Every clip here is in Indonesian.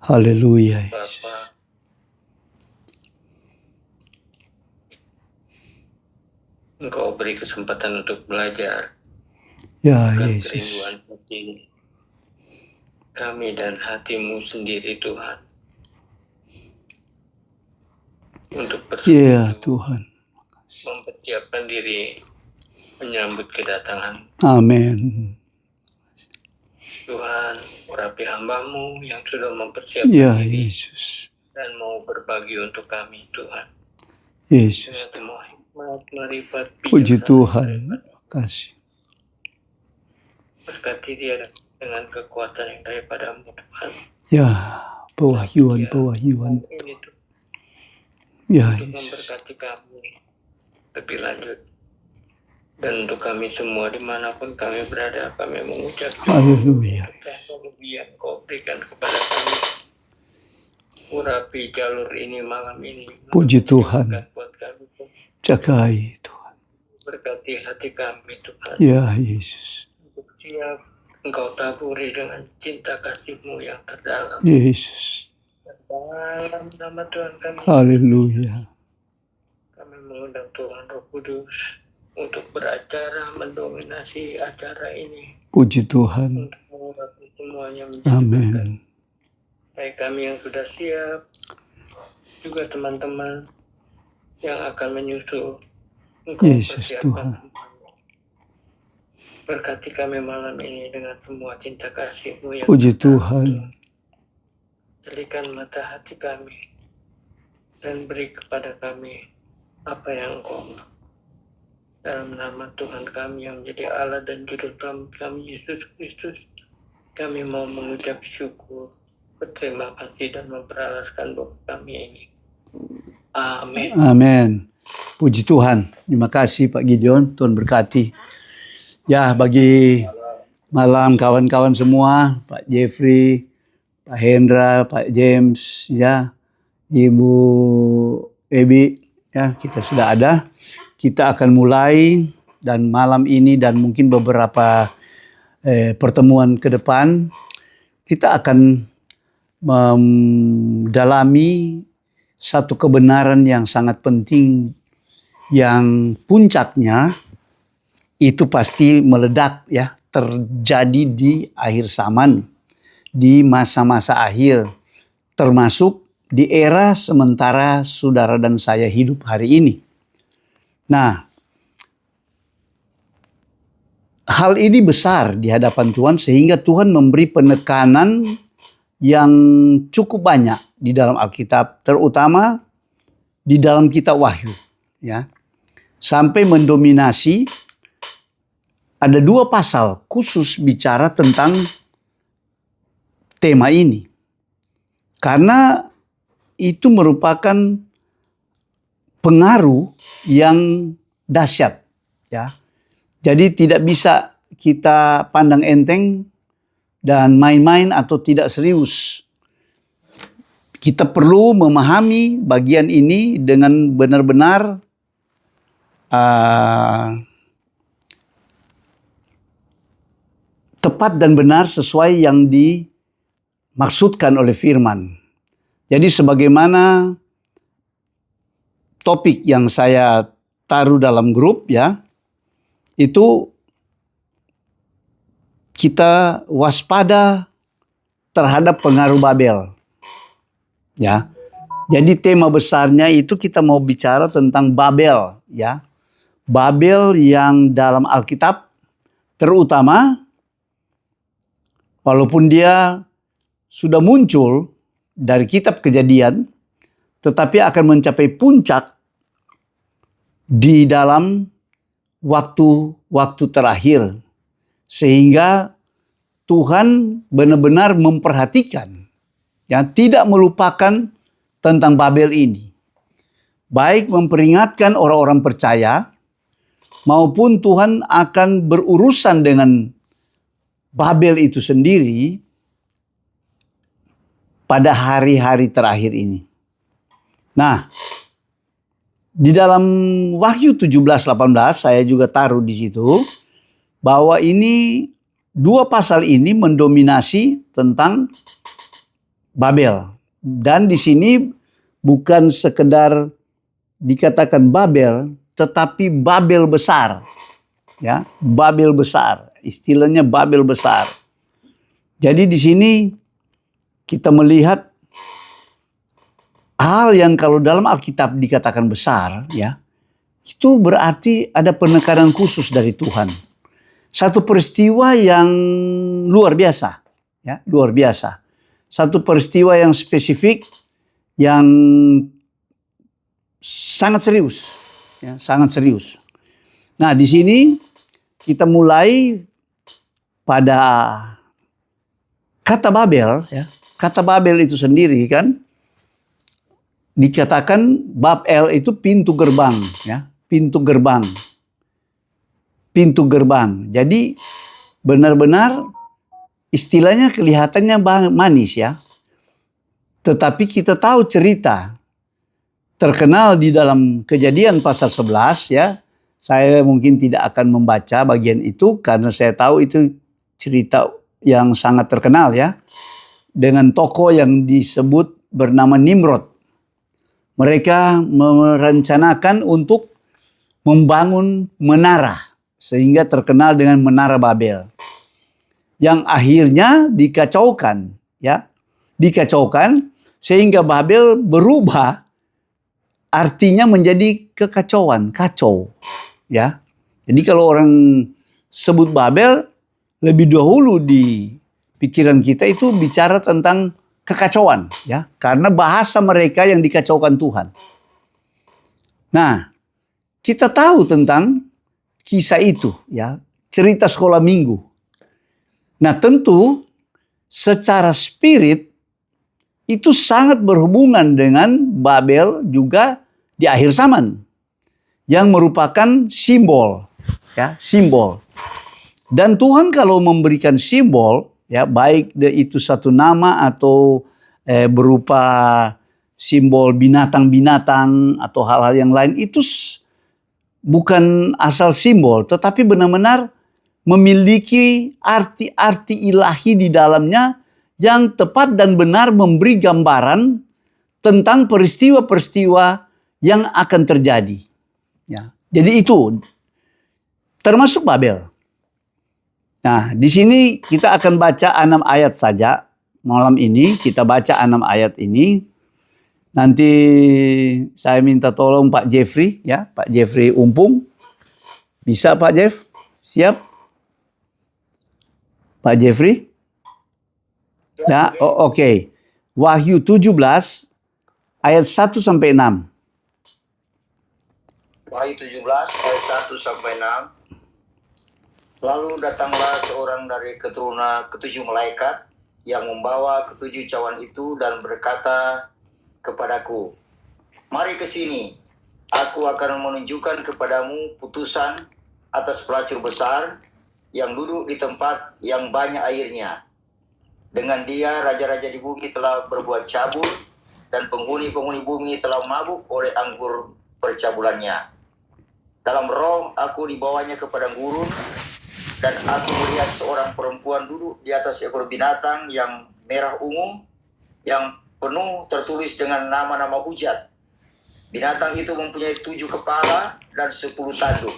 Haleluya, Yesus. Bapa, Engkau beri kesempatan untuk belajar. Ya Bukan Yesus. kerinduan hati kami dan hatimu sendiri Tuhan. Untuk Ya bersekutu, Tuhan. mempersiapkan diri menyambut kedatangan Amin. Tuhan. Urapi hamba-Mu yang sudah mempersiapkan Ya diri Yesus. dan mau berbagi untuk kami Tuhan. Yesus. Dengan semua hikmat, marifat, Puji bijaksana Tuhan. daripada. Terima kasih. Berkati dia dengan kekuatan yang daripada-Mu Tuhan. Ya, pewahyuan. Ini Tuhan. Ya Untuk Yesus. memberkati kami lebih lanjut. Dan untuk kami semua dimanapun kami berada, kami mengucap Haleluya. teknologi yang Kau berikan kepada kami. Urapi jalur ini malam ini. Puji Tuhan. Buat kami. Jagai Tuhan. Berkati hati kami Tuhan. Ya Yesus. Untuk siap Engkau taburi dengan cinta kasih-Mu yang terdalam. Yesus. Dalam nama Tuhan kami. Haleluya. Kami mengundang Tuhan Roh Kudus untuk beracara mendominasi acara ini. Puji Tuhan. Untuk mengurapi semuanya menjadi berkat. Amin. Baik kami yang sudah siap, juga teman-teman yang akan menyusul. Engkau Yesus persiapkan Tuhan. semuanya. Berkati kami malam ini dengan semua cinta kasih-Mu yang Puji terdalam. Tuhan. Jadikan mata hati kami dan beri kepada kami apa yang Engkau mau. Dalam nama Tuhan kami yang menjadi Allah dan Juru Selamat kami, Yesus Kristus, kami mau mengucap syukur, berterima kasih dan memperalaskan doa kami ini. Amin. Amin. Puji Tuhan. Terima kasih Pak Gideon. Tuhan berkati. Ya, bagi malam kawan-kawan semua, Pak Jeffrey, Pak Hendra, Pak James, ya, Ibu Ebi, ya, kita sudah ada. Kita akan mulai dan malam ini dan mungkin beberapa pertemuan ke depan kita akan mendalami satu kebenaran yang sangat penting yang puncaknya itu pasti meledak, ya, terjadi di akhir zaman, di masa-masa akhir, termasuk di era sementara saudara dan saya hidup hari ini. Nah, hal ini besar di hadapan Tuhan sehingga Tuhan memberi penekanan yang cukup banyak di dalam Alkitab, terutama di dalam kitab Wahyu, ya. Sampai mendominasi ada 2 pasal khusus bicara tentang tema ini. Karena itu merupakan pengaruh yang dahsyat, ya. Jadi tidak bisa kita pandang enteng dan main-main atau tidak serius. Kita perlu memahami bagian ini dengan benar-benar tepat dan benar sesuai yang dimaksudkan oleh firman. Jadi sebagaimana topik yang saya taruh dalam grup, ya, itu kita waspada terhadap pengaruh Babel, ya. Jadi tema besarnya itu kita mau bicara tentang Babel, ya. Babel yang dalam Alkitab terutama walaupun dia sudah muncul dari kitab Kejadian, tetapi akan mencapai puncak di dalam waktu-waktu terakhir. Sehingga Tuhan benar-benar memperhatikan, ya, tidak melupakan tentang Babel ini. Baik memperingatkan orang-orang percaya, maupun Tuhan akan berurusan dengan Babel itu sendiri pada hari-hari terakhir ini. Nah, di dalam Wahyu 17-18 saya juga taruh di situ bahwa ini 2 pasal ini mendominasi tentang Babel. Dan di sini bukan sekedar dikatakan Babel, tetapi Babel besar. Ya, Babel besar. Istilahnya Babel besar. Jadi di sini kita melihat hal yang kalau dalam Alkitab dikatakan besar, ya, itu berarti ada penekanan khusus dari Tuhan. Satu peristiwa yang luar biasa, ya, luar biasa. Satu peristiwa yang spesifik, yang sangat serius, ya, sangat serius. Nah, di sini kita mulai pada kata Babel, ya. Kata Babel itu sendiri kan dikatakan Babel itu pintu gerbang, ya, pintu gerbang. Pintu gerbang. Jadi benar-benar istilahnya kelihatannya manis, ya. Tetapi kita tahu cerita terkenal di dalam Kejadian pasal 11, ya. Saya mungkin tidak akan membaca bagian itu karena saya tahu itu cerita yang sangat terkenal, ya. Dengan tokoh yang disebut bernama Nimrod. Mereka merencanakan untuk membangun menara sehingga terkenal dengan Menara Babel. Yang akhirnya dikacaukan, ya. Dikacaukan sehingga Babel berubah artinya menjadi kekacauan, kacau, ya. Jadi kalau orang sebut Babel, lebih dahulu di pikiran kita itu bicara tentang kekacauan, ya, karena bahasa mereka yang dikacaukan Tuhan. Nah, kita tahu tentang kisah itu, ya, cerita sekolah minggu. Nah, tentu secara spirit itu sangat berhubungan dengan Babel juga di akhir zaman, yang merupakan simbol, ya, simbol. Dan Tuhan kalau memberikan simbol, ya, baik itu satu nama atau berupa simbol binatang-binatang atau hal-hal yang lain, itu bukan asal simbol, tetapi benar-benar memiliki arti-arti ilahi di dalamnya yang tepat dan benar memberi gambaran tentang peristiwa-peristiwa yang akan terjadi. Ya, jadi itu termasuk Babel. Nah, di sini kita akan baca 6 ayat saja. Malam ini kita baca 6 ayat ini. Nanti saya minta tolong Pak Jeffrey, ya, Pak Jeffrey Umpung. Bisa Pak Jeff? Siap? Pak Jeffrey? Nah, oke. Wahyu 17 ayat 1 sampai 6. Wahyu 17 ayat 1 sampai 6. Lalu datanglah seorang dari keturunan ketujuh malaikat yang membawa ketujuh cawan itu dan berkata kepadaku, "Mari ke sini, aku akan menunjukkan kepadamu putusan atas pelacur besar yang duduk di tempat yang banyak airnya. Dengan dia raja-raja di bumi telah berbuat cabul dan penghuni-penghuni bumi telah mabuk oleh anggur percabulannya. Dalam roh aku dibawanya ke padang gurun, dan aku melihat seorang perempuan duduk di atas ekor binatang yang merah ungu, yang penuh tertulis dengan nama-nama hujat. Binatang itu mempunyai 7 kepala dan 10 tanduk.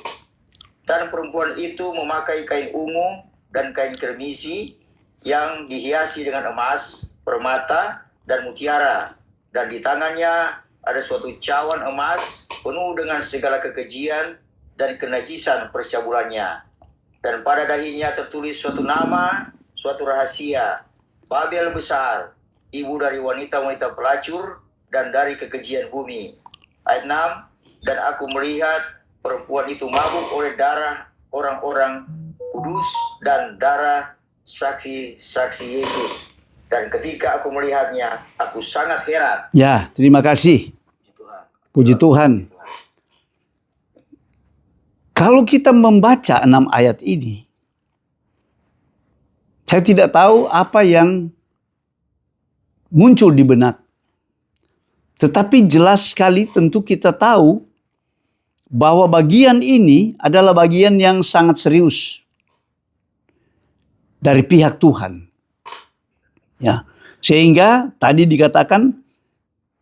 Dan perempuan itu memakai kain ungu dan kain kermisi yang dihiasi dengan emas, permata, dan mutiara. Dan di tangannya ada suatu cawan emas penuh dengan segala kekejian dan kenajisan percabulannya. Dan pada dahinya tertulis suatu nama, suatu rahasia, Babel besar, ibu dari wanita-wanita pelacur dan dari kekejian bumi. Ayat 6, dan aku melihat perempuan itu mabuk oleh darah orang-orang kudus dan darah saksi-saksi Yesus. Dan ketika aku melihatnya, aku sangat heran. Ya, terima kasih. Puji Tuhan. Kalau kita membaca 6 ayat ini, saya tidak tahu apa yang muncul di benak. Tetapi jelas sekali tentu kita tahu bahwa bagian ini adalah bagian yang sangat serius dari pihak Tuhan. Ya, Sehingga tadi dikatakan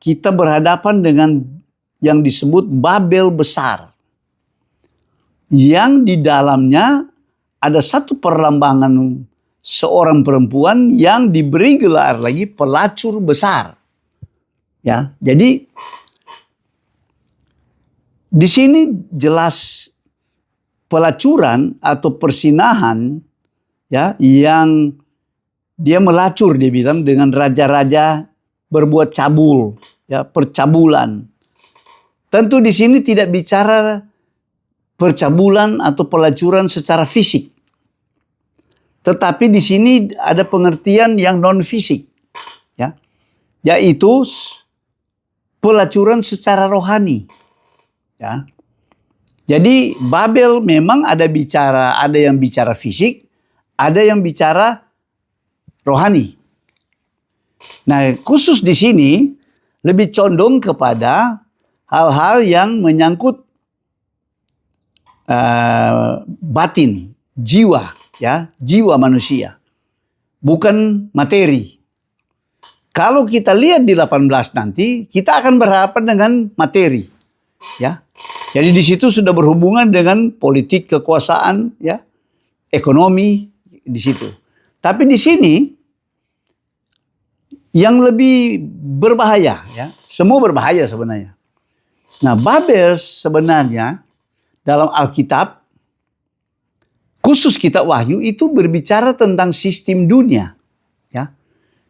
kita berhadapan dengan yang disebut Babel besar. Yang di dalamnya ada satu perlambangan seorang perempuan yang diberi gelar lagi pelacur besar. Ya, jadi di sini jelas pelacuran atau persinahan ya yang dia melacur, dia bilang, dengan raja-raja berbuat cabul, ya, percabulan. Tentu di sini tidak bicara percabulan atau pelacuran secara fisik. Tetapi di sini ada pengertian yang non fisik, ya, yaitu pelacuran secara rohani, ya. Jadi Babel memang ada yang bicara fisik, ada yang bicara rohani. Nah, khusus di sini lebih condong kepada hal-hal yang menyangkut batin, jiwa, ya, jiwa manusia, bukan materi. Kalau kita lihat di 18 nanti, kita akan berhadapan dengan materi, ya. Jadi di situ sudah berhubungan dengan politik, kekuasaan, ya, ekonomi di situ. Tapi di sini yang lebih berbahaya, ya, semua berbahaya sebenarnya. Nah, Babel sebenarnya dalam Alkitab, khusus kitab Wahyu itu berbicara tentang sistem dunia, ya,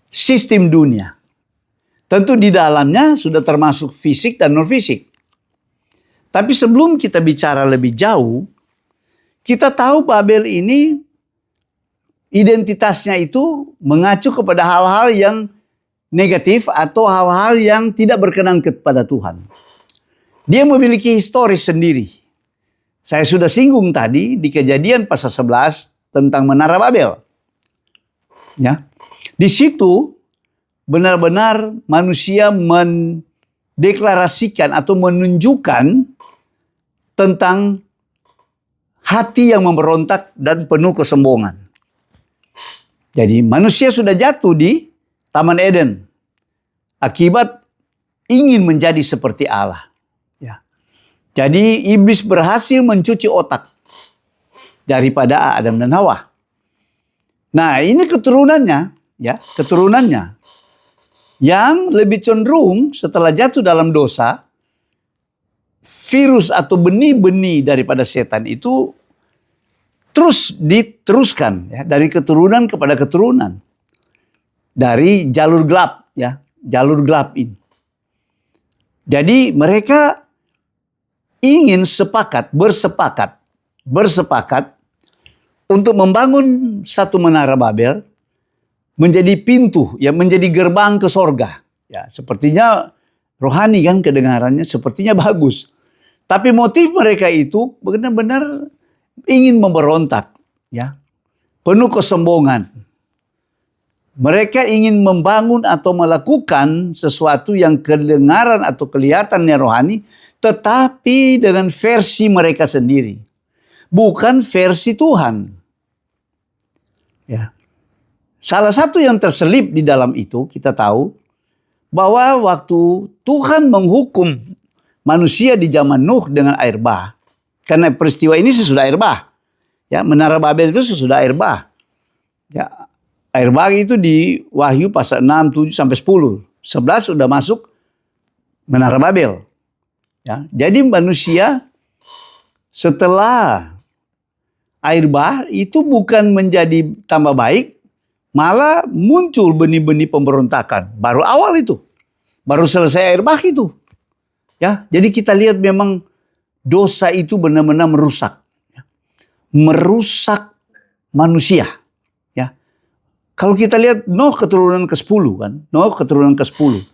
sistem dunia. Tentu di dalamnya sudah termasuk fisik dan non fisik. Tapi sebelum kita bicara lebih jauh, kita tahu Babel ini identitasnya itu mengacu kepada hal-hal yang negatif atau hal-hal yang tidak berkenan kepada Tuhan. Dia memiliki historis sendiri. Saya sudah singgung tadi di Kejadian pasal 11 tentang Menara Babel. Ya. Di situ benar-benar manusia mendeklarasikan atau menunjukkan tentang hati yang memberontak dan penuh kesombongan. Jadi manusia sudah jatuh di Taman Eden akibat ingin menjadi seperti Allah. Ya. Jadi iblis berhasil mencuci otak daripada Adam dan Hawa. Nah, ini keturunannya, ya, keturunannya yang lebih cenderung setelah jatuh dalam dosa, virus atau benih-benih daripada setan itu terus diteruskan, ya, dari keturunan kepada keturunan, dari jalur gelap, ya, jalur gelap ini. Jadi mereka ingin bersepakat untuk membangun satu menara Babel menjadi pintu, ya, menjadi gerbang ke sorga. Ya, sepertinya rohani kan kedengarannya, sepertinya bagus. Tapi motif mereka itu benar-benar ingin memberontak, ya, penuh kesombongan. Mereka ingin membangun atau melakukan sesuatu yang kedengaran atau kelihatannya rohani, tetapi dengan versi mereka sendiri, bukan versi Tuhan. Ya. Salah satu yang terselip di dalam itu, kita tahu bahwa waktu Tuhan menghukum manusia di zaman Nuh dengan air bah, karena peristiwa ini sesudah air bah, ya, Menara Babel itu sesudah air bah, ya. Air bah itu di Wahyu pasal 6, 7 sampai 10. 11 sudah masuk Menara Babel. Ya, jadi manusia setelah air bah itu bukan menjadi tambah baik, malah muncul benih-benih pemberontakan. Baru awal itu. Baru selesai air bah itu. Ya, jadi kita lihat memang dosa itu benar-benar merusak. Ya. Merusak manusia. Ya. Kalau kita lihat Nuh keturunan ke-10 kan. Nuh keturunan ke-10.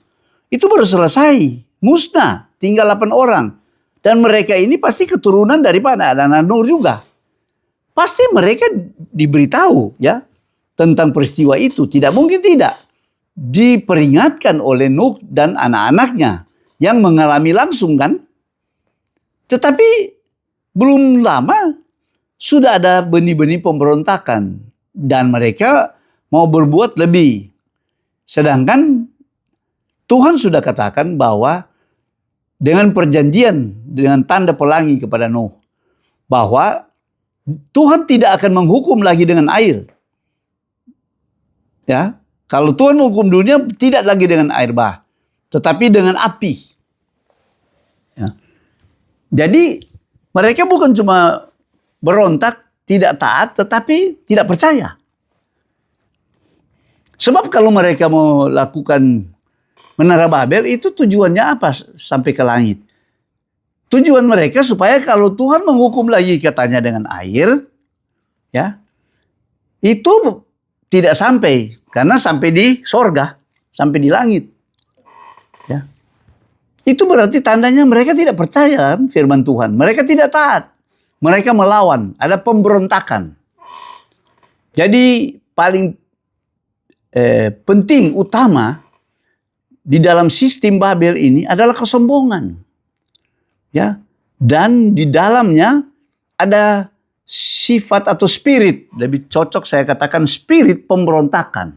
Itu baru selesai. Musnah. Tinggal 8 orang. Dan mereka ini pasti keturunan daripada anak Nuh juga. Pasti mereka diberitahu, ya, tentang peristiwa itu. Tidak mungkin tidak. Diperingatkan oleh Nuh dan anak-anaknya yang mengalami langsung kan. Tetapi belum lama sudah ada benih-benih pemberontakan. Dan mereka mau berbuat lebih. Sedangkan Tuhan sudah katakan bahwa dengan perjanjian, dengan tanda pelangi kepada Nuh, bahwa Tuhan tidak akan menghukum lagi dengan air. Ya, kalau Tuhan menghukum dunia tidak lagi dengan air bah, tetapi dengan api. Ya. Jadi mereka bukan cuma berontak, tidak taat, tetapi tidak percaya. Sebab kalau mereka mau lakukan Menara Babel itu tujuannya apa sampai ke langit? Tujuan mereka supaya kalau Tuhan menghukum lagi katanya dengan air, ya, itu tidak sampai. Karena sampai di sorga, sampai di langit. Ya. Itu berarti tandanya mereka tidak percaya firman Tuhan. Mereka tidak taat. Mereka melawan. Ada pemberontakan. Jadi paling penting, utama di dalam sistem Babel ini adalah kesombongan. Ya. Dan di dalamnya ada sifat atau spirit, lebih cocok saya katakan spirit pemberontakan.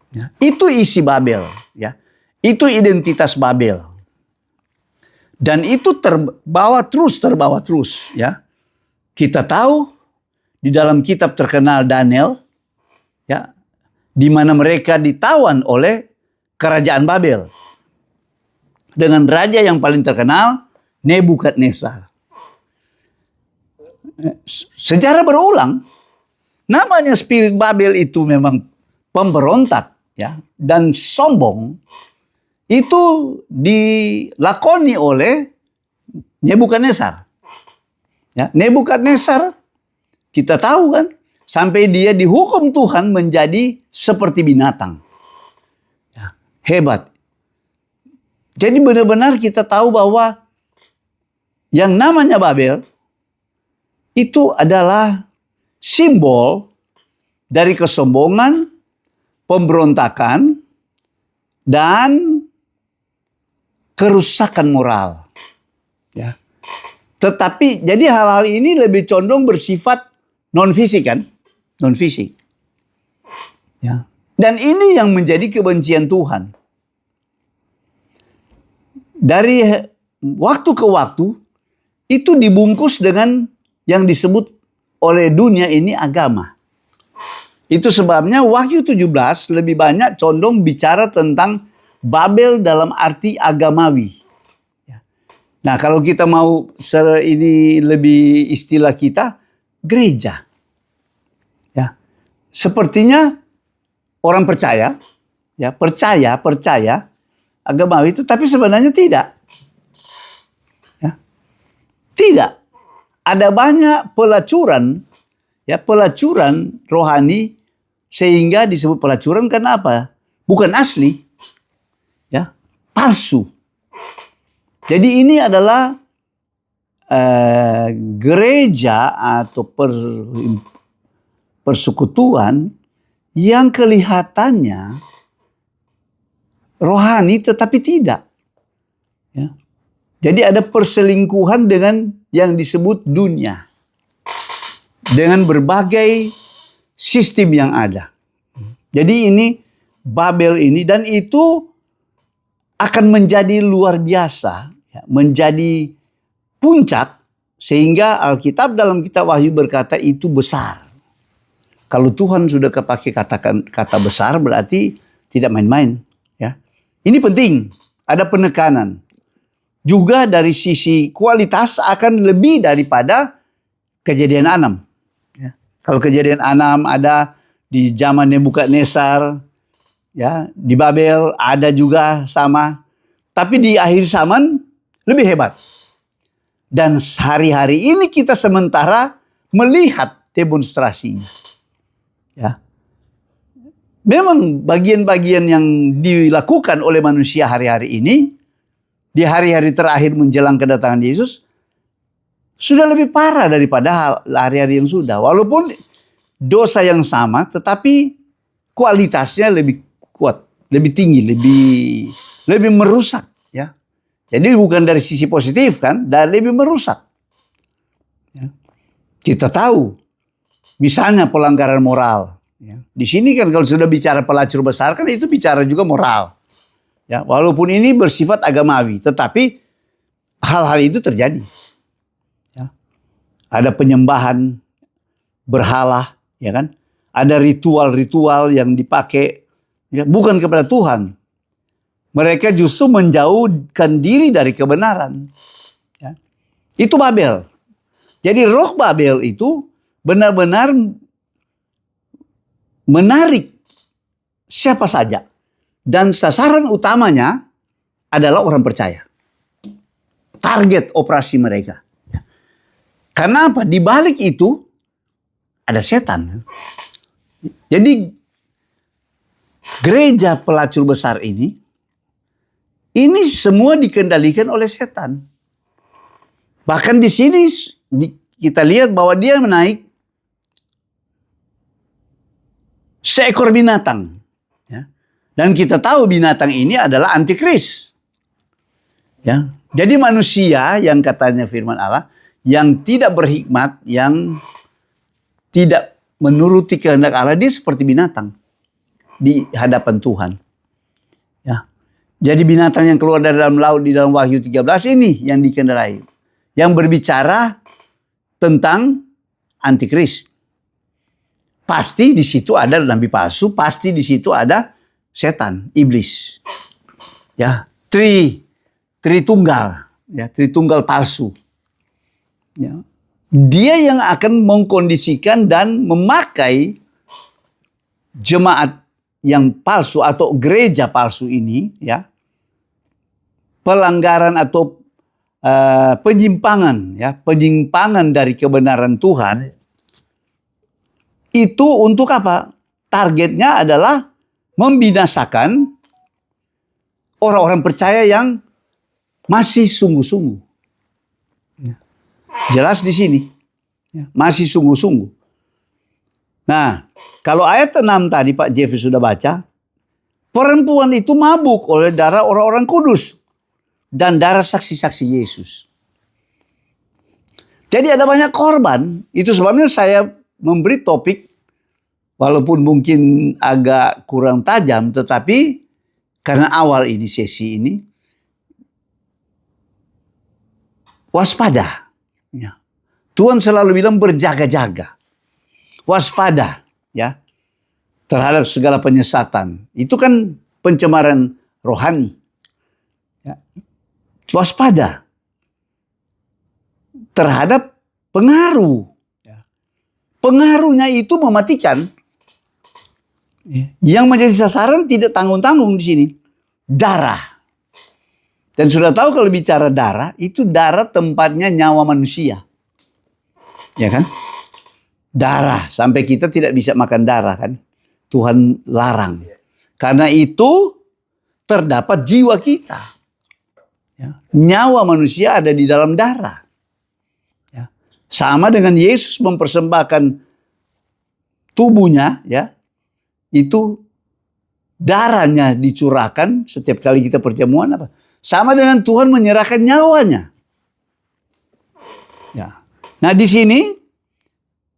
Ya. Itu isi Babel, ya. Itu identitas Babel. Dan itu terbawa terus, ya. Kita tahu di dalam kitab terkenal Daniel, ya, di mana mereka ditawan oleh kerajaan Babel dengan raja yang paling terkenal, Nebukadnezar. Sejarah berulang, namanya spirit Babel itu memang pemberontak, ya, dan sombong. Itu dilakoni oleh Nebukadnezar. Ya, Nebukadnezar kita tahu kan, sampai dia dihukum Tuhan menjadi seperti binatang. Ya, hebat. Jadi benar-benar kita tahu bahwa yang namanya Babel itu adalah simbol dari kesombongan, pemberontakan, dan kerusakan moral. Ya. Tetapi jadi hal-hal ini lebih condong bersifat non-fisik kan? Non-fisik. Ya. Dan ini yang menjadi kebencian Tuhan. Dari waktu ke waktu itu dibungkus dengan yang disebut oleh dunia ini agama. Itu sebabnya Wahyu 17 lebih banyak condong bicara tentang Babel dalam arti agamawi. Nah, kalau kita mau ini lebih istilah kita, gereja. Ya. Sepertinya orang percaya, ya, percaya agamawi itu, tapi sebenarnya tidak. Ya. Tidak. Ada banyak pelacuran, ya, pelacuran rohani, sehingga disebut pelacuran karena apa? Bukan asli, ya, palsu. Jadi ini adalah gereja atau persekutuan yang kelihatannya rohani tetapi tidak. Ya. Jadi ada perselingkuhan dengan yang disebut dunia. Dengan berbagai sistem yang ada. Jadi ini Babel ini, dan itu akan menjadi luar biasa. Menjadi puncak, sehingga Alkitab dalam kitab Wahyu berkata itu besar. Kalau Tuhan sudah kepakai kata besar, berarti tidak main-main. Ya. Ini penting, ada penekanan. Juga dari sisi kualitas akan lebih daripada Kejadian 6. Ya. Kalau Kejadian 6 ada di zaman Nebukadnezar, ya, di Babel ada juga sama. Tapi di akhir zaman lebih hebat. Dan hari-hari ini kita sementara melihat demonstrasinya. Ya. Memang bagian-bagian yang dilakukan oleh manusia hari-hari ini, di hari-hari terakhir menjelang kedatangan Yesus, sudah lebih parah daripada hari-hari yang sudah. Walaupun dosa yang sama, tetapi kualitasnya lebih kuat, lebih tinggi, lebih merusak. Ya. Jadi bukan dari sisi positif kan, dan lebih merusak. Ya. Kita tahu, misalnya pelanggaran moral. Ya. Di sini kan kalau sudah bicara pelacur besar kan itu bicara juga moral. Ya, walaupun ini bersifat agamawi, tetapi hal-hal itu terjadi. Ya. Ada penyembahan berhala, ya kan? Ada ritual-ritual yang dipakai, ya, bukan kepada Tuhan. Mereka justru menjauhkan diri dari kebenaran. Ya. Itu Babel. Jadi roh Babel itu benar-benar menarik siapa saja. Dan sasaran utamanya adalah orang percaya. Target operasi mereka. Karena apa? Di balik itu ada setan. Jadi gereja pelacur besar ini semua dikendalikan oleh setan. Bahkan di sini kita lihat bahwa dia menaik seekor binatang. Ya. Dan kita tahu binatang ini adalah antikris. Ya. Jadi manusia yang katanya firman Allah, yang tidak berhikmat, yang tidak menuruti kehendak Allah, dia seperti binatang di hadapan Tuhan. Ya. Jadi binatang yang keluar dari dalam laut di dalam Wahyu 13 ini yang dikendarai. Yang berbicara tentang antikris. Pasti di situ ada nabi palsu, pasti di situ ada setan, iblis. Ya, tritunggal, ya, tritunggal palsu. Ya. Dia yang akan mengkondisikan dan memakai jemaat yang palsu atau gereja palsu ini, ya, pelanggaran atau penyimpangan dari kebenaran Tuhan, itu untuk apa? Targetnya adalah membinasakan orang-orang percaya yang masih sungguh-sungguh. Jelas di sini. Masih sungguh-sungguh. Nah, kalau ayat 6 tadi Pak Jeffrey sudah baca, perempuan itu mabuk oleh darah orang-orang kudus dan darah saksi-saksi Yesus. Jadi ada banyak korban. Itu sebabnya saya memberi topik, walaupun mungkin agak kurang tajam, tetapi karena awal ini sesi ini, waspada. Ya. Tuhan selalu bilang berjaga-jaga. Waspada, ya, terhadap segala penyesatan. Itu kan pencemaran rohani. Ya. Waspada terhadap pengaruh. Ya. Pengaruhnya itu mematikan. Ya. Yang menjadi sasaran tidak tanggung-tanggung di sini. Darah. Dan sudah tahu kalau bicara darah, itu darah tempatnya nyawa manusia. Ya kan? Darah, sampai kita tidak bisa makan darah kan. Tuhan larang. Karena itu terdapat jiwa kita. Ya. Nyawa manusia ada di dalam darah. Ya. Sama dengan Yesus mempersembahkan tubuhnya, ya, itu darahnya dicurahkan setiap kali kita perjamuan apa? Sama dengan Tuhan menyerahkan nyawanya. Ya. Nah di sini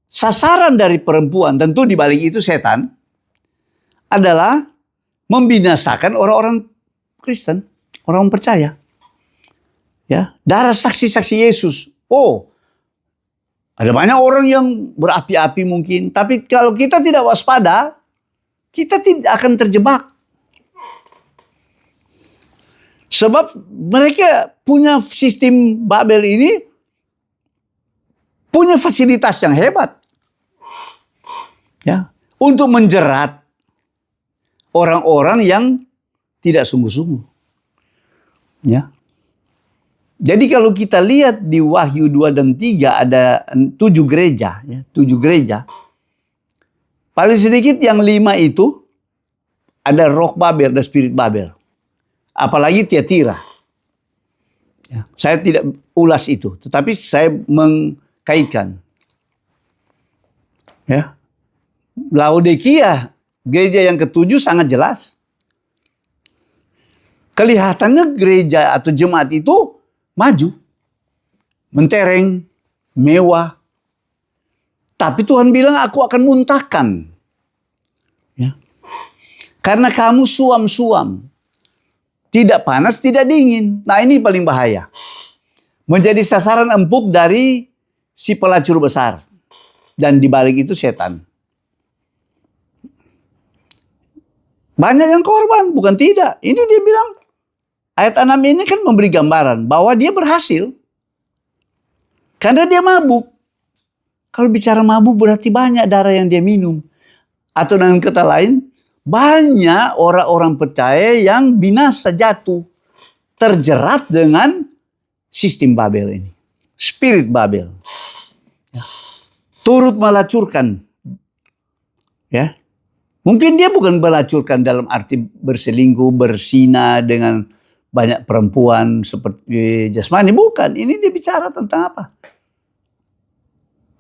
sasaran dari perempuan, tentu di balik itu setan, adalah membinasakan orang-orang Kristen, orang percaya. Ya, darah saksi-saksi Yesus. Oh, ada banyak orang yang berapi-api mungkin, tapi kalau kita tidak waspada, kita tidak akan terjebak. Sebab mereka punya sistem Babel ini, punya fasilitas yang hebat. Ya, untuk menjerat orang-orang yang tidak sungguh-sungguh. Ya. Jadi kalau kita lihat di Wahyu 2 dan 3 ada 7 gereja. Ya, 7 gereja. Paling sedikit yang 5 itu ada roh Babel, ada spirit Babel. Apalagi Tiatira. Ya, saya tidak ulas itu, tetapi saya mengkaitkan. Ya. Laodikia, gereja yang ke-7 sangat jelas. Kelihatannya gereja atau jemaat itu maju, mentereng, mewah. Tapi Tuhan bilang, aku akan muntahkan Karena kamu suam-suam. Tidak panas, tidak dingin. Nah ini paling bahaya. Menjadi sasaran empuk dari si pelacur besar. Dan dibalik itu setan. Banyak yang korban, bukan tidak. Ini dia bilang, ayat 6 ini kan memberi gambaran bahwa dia berhasil. Karena dia mabuk. Kalau bicara mabuk berarti banyak darah yang dia minum. Atau dengan kata lain, banyak orang-orang percaya yang binasa jatuh. Terjerat dengan sistem Babel ini. Spirit Babel. Ya. Turut melacurkan. Ya. Mungkin dia bukan melacurkan dalam arti berselingkuh, berzina dengan banyak perempuan seperti jasmani. Bukan. Ini dia bicara tentang apa?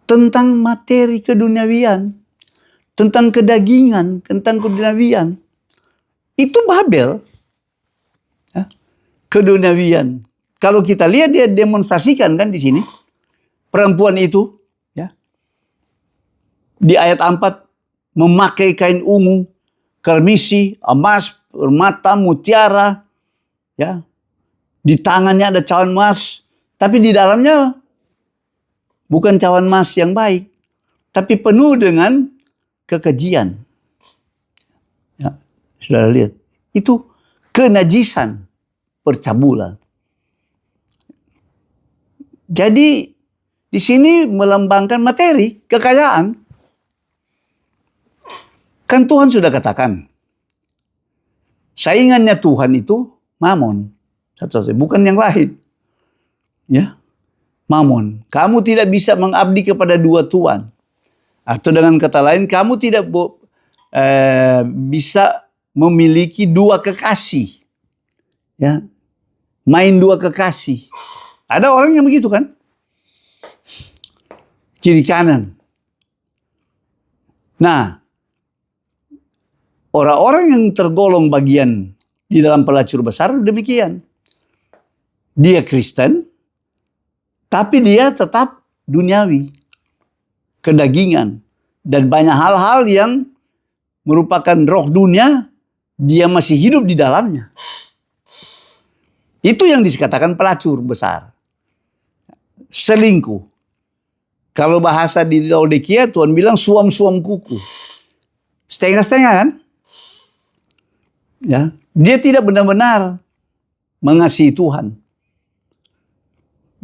Tentang materi keduniawian. Tentang kedagingan. Tentang keduniawian. Itu Babel. Ya. Keduniawian. Kalau kita lihat dia demonstrasikan kan di sini. Perempuan itu. Ya. Di ayat 4. Memakai kain ungu, kermisi, emas, permata, mutiara. Ya. Di tangannya ada cawan emas. Tapi di dalamnya bukan cawan emas yang baik. Tapi penuh dengan kekejian. Ya. Sudah lihat. Itu kenajisan. Percabulan. Jadi di sini melambangkan materi, kekayaan. Kan Tuhan sudah katakan, saingannya Tuhan itu mamon. Satu-satunya, bukan yang lain. Ya, mamon. Kamu tidak bisa mengabdi kepada dua tuan. Atau dengan kata lain, kamu tidak bisa memiliki dua kekasih. Ya, main dua kekasih. Ada orang yang begitu kan? Kiri kanan. Nah, orang-orang yang tergolong bagian di dalam pelacur besar demikian. Dia Kristen, tapi dia tetap duniawi, kedagingan. Dan banyak hal-hal yang merupakan roh dunia, dia masih hidup di dalamnya. Itu yang dikatakan pelacur besar. Selingkuh. Kalau bahasa di Laodikia, Tuhan bilang suam-suam kuku. Setengah-setengah kan? Ya, dia tidak benar-benar mengasihi Tuhan.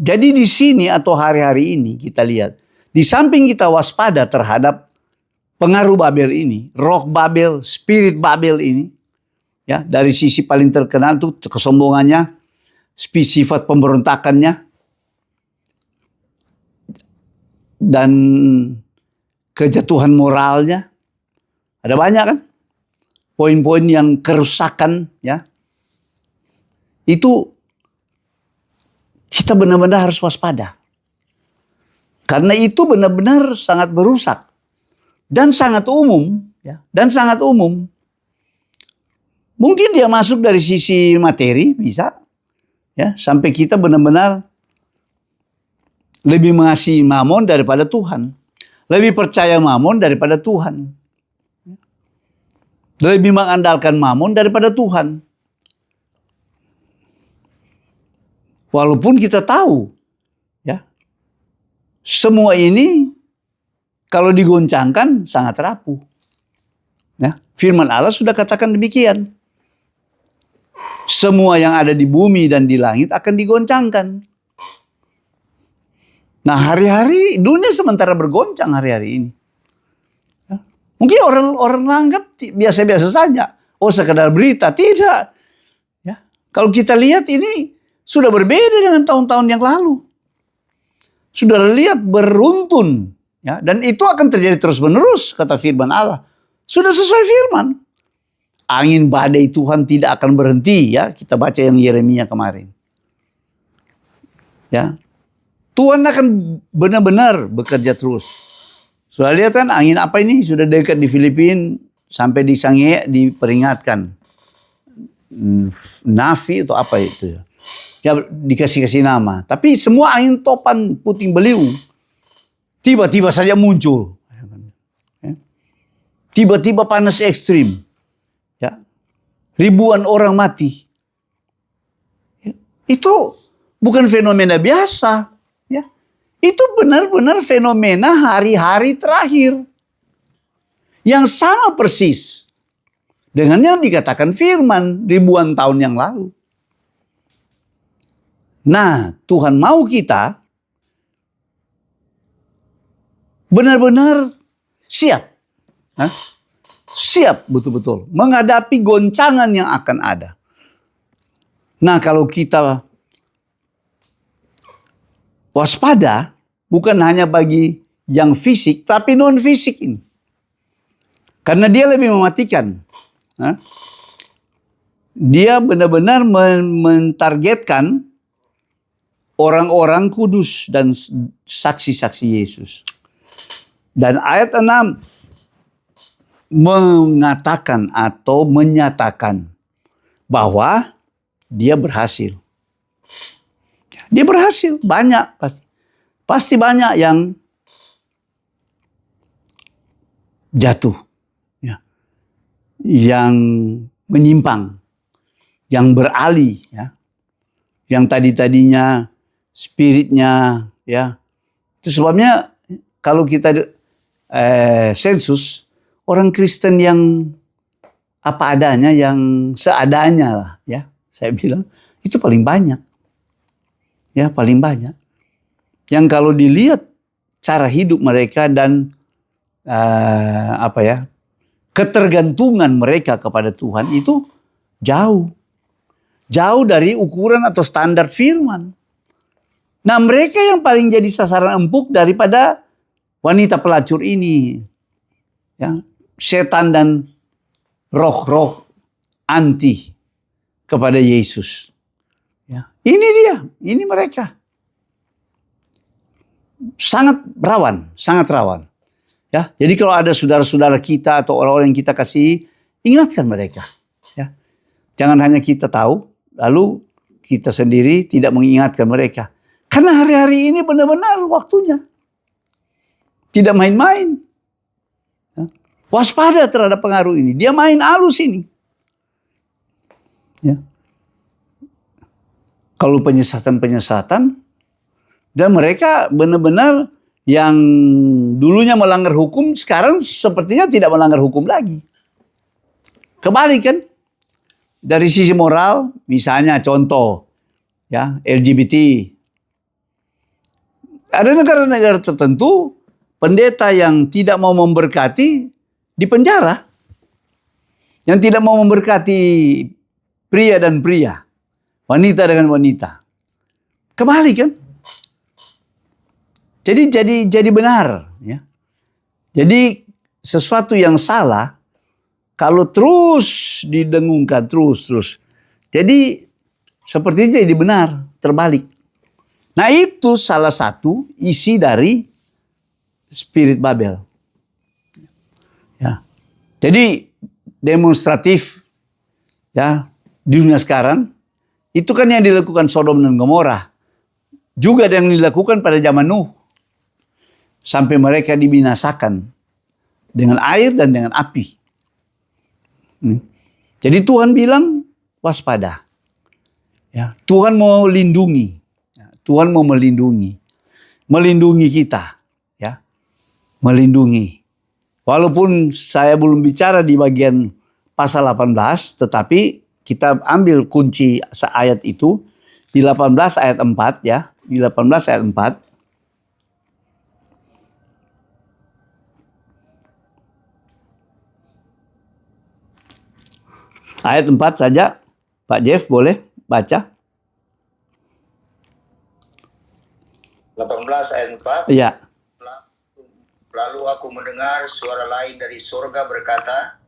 Jadi di sini atau hari-hari ini kita lihat, di samping kita waspada terhadap pengaruh Babel ini, roh Babel, spirit Babel ini, ya dari sisi paling terkenal itu kesombongannya, sifat pemberontakannya, dan kejatuhan moralnya, ada banyak kan? Poin-poin yang kerusakan, ya, itu kita benar-benar harus waspada. Karena itu benar-benar sangat merusak dan sangat umum, ya, dan sangat umum. Mungkin dia masuk dari sisi materi bisa, ya, sampai kita benar-benar lebih mengasihi mamon daripada Tuhan, lebih percaya mamon daripada Tuhan. Lebih mengandalkan mamon daripada Tuhan. Walaupun kita tahu, ya, semua ini kalau digoncangkan sangat rapuh. Ya, firman Allah sudah katakan demikian. Semua yang ada di bumi dan di langit akan digoncangkan. Nah, hari-hari dunia sementara bergoncang hari-hari ini. Mungkin orang anggap biasa-biasa saja. Oh, sekedar berita. Tidak. Ya. Kalau kita lihat ini sudah berbeda dengan tahun-tahun yang lalu. Sudah lihat beruntun. Ya. Dan itu akan terjadi terus-menerus, kata firman Allah. Sudah sesuai firman. Angin badai Tuhan tidak akan berhenti. Ya. Kita baca yang Yeremia kemarin. Ya. Tuhan akan benar-benar bekerja terus. Sudah lihat kan angin apa ini? Sudah dekat di Filipina sampai di Sangihe diperingatkan. Nafi atau apa itu ya. Ya dikasih nama. Tapi semua angin topan puting beliung. Tiba-tiba saja muncul. Tiba-tiba panas ekstrim. ya, ribuan orang mati. Ya, itu bukan fenomena biasa. Ya. Itu benar-benar fenomena hari-hari terakhir. Yang sama persis dengan yang dikatakan firman ribuan tahun yang lalu. Nah, Tuhan mau kita benar-benar siap. Siap betul-betul menghadapi goncangan yang akan ada. Nah, kalau kita waspada, bukan hanya bagi yang fisik, tapi non-fisik ini. Karena dia lebih mematikan. Dia benar-benar mentargetkan orang-orang kudus dan saksi-saksi Yesus. Dan ayat 6 mengatakan atau menyatakan bahwa dia berhasil. Dia berhasil, banyak pasti. Pasti banyak yang jatuh. Ya. Yang menyimpang. Yang beralih. Ya. Yang tadi-tadinya spiritnya. Ya. Itu sebabnya kalau kita sensus, orang Kristen yang apa adanya, yang seadanya lah. Ya, saya bilang, itu paling banyak. Ya, paling banyak. Yang kalau dilihat cara hidup mereka dan ketergantungan mereka kepada Tuhan itu jauh. Jauh dari ukuran atau standar firman. Nah, mereka yang paling jadi sasaran empuk daripada wanita pelacur ini. Ya, setan dan roh-roh anti kepada Yesus. Ya, ini dia, ini mereka. Sangat rawan, sangat rawan. Ya, jadi kalau ada saudara-saudara kita atau orang-orang yang kita kasih, ingatkan mereka. Ya, jangan hanya kita tahu, lalu kita sendiri tidak mengingatkan mereka. Karena hari-hari ini benar-benar waktunya. Tidak main-main. Ya, waspada terhadap pengaruh ini. Dia main halus ini. Ya. Kalau penyesatan-penyesatan, dan mereka benar-benar yang dulunya melanggar hukum, sekarang sepertinya tidak melanggar hukum lagi. Kebalik kan? Dari sisi moral, misalnya contoh, ya, LGBT. Ada negara-negara tertentu, pendeta yang tidak mau memberkati dipenjara. Yang tidak mau memberkati pria dan pria, wanita dengan wanita. Kebalik kan? Jadi benar, ya. Jadi sesuatu yang salah kalau terus didengungkan terus. Jadi sepertinya jadi benar, terbalik. Nah, itu salah satu isi dari spirit Babel. Ya. Jadi demonstratif, ya, di dunia sekarang itu kan yang dilakukan Sodom dan Gomora. Juga yang dilakukan pada zaman Nuh. Sampai mereka dibinasakan dengan air dan dengan api. Jadi Tuhan bilang waspada. Ya, Tuhan mau lindungi. Ya, Tuhan mau melindungi. Melindungi kita. Ya, melindungi. Walaupun saya belum bicara di bagian pasal 18. Tetapi kita ambil kunci ayat itu. Di 18 ayat 4 ya. Di 18 ayat 4. Ayat 4 saja, Pak Jeff boleh baca? 18 ayat 4. Iya. Lalu aku mendengar suara lain dari surga berkata,